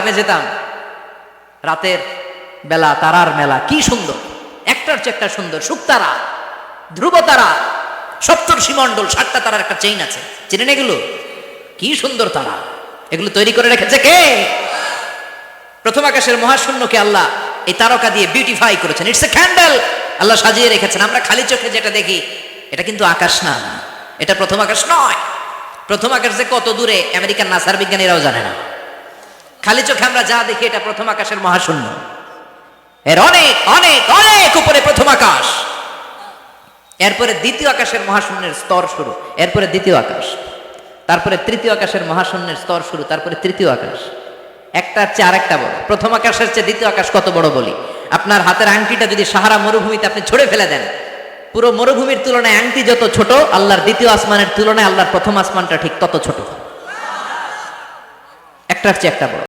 আমি যেতাম, রাতের বেলা তারার মেলা, কি সুন্দর, একটার চেয়ে একটা সুন্দর। শুকতারা, ধ্রুব তারা, সপ্তর্ষি মণ্ডল, 7টা তারার একটা চেইন আছে, চিনেন এগুলো? কি সুন্দর তারা, এগুলো তৈরি করে রেখেছে কে? প্রথম আকাশের মহাশূন্যকে আল্লাহ এই তারকা দিয়ে বিউটিফাই করেছেন। ইটস এ ক্যান্ডেল, আল্লাহ সাজিয়ে রেখেছেন। আমরা খালি চোখে যেটা দেখি এটা কিন্তু আকাশ না, এটা প্রথম আকাশ নয়। প্রথম আকাশ যে কত দূরে আমেরিকার নাসার বিজ্ঞানীরাও জানে না। খালি চোখে আমরা যা দেখি এটা প্রথম আকাশের মহাশূন্য, এর অনেক অনেক অনেক উপরে প্রথম আকাশ। এরপরে দ্বিতীয় আকাশের মহাশূন্যের স্তর শুরু, এরপরে দ্বিতীয় আকাশ, তারপরে তৃতীয় আকাশের মহাশূন্যের স্তর শুরু, তারপরে তৃতীয় আকাশ। একটার চেয়ে আরেকটা বড়। প্রথম আকাশের চেয়ে দ্বিতীয় আকাশ কত বড় বলি, আপনার হাতের আংটিটা যদি সাহারা মরুভূমিতে আপনি ছড়ে ফেলে দেন, পুরো মরুভূমির তুলনায় আংটি যত ছোট, আল্লাহর দ্বিতীয় আসমানের তুলনায় আল্লাহর প্রথম আসমানটা ঠিক তত ছোট, একটার চেয়ে একটা বড়।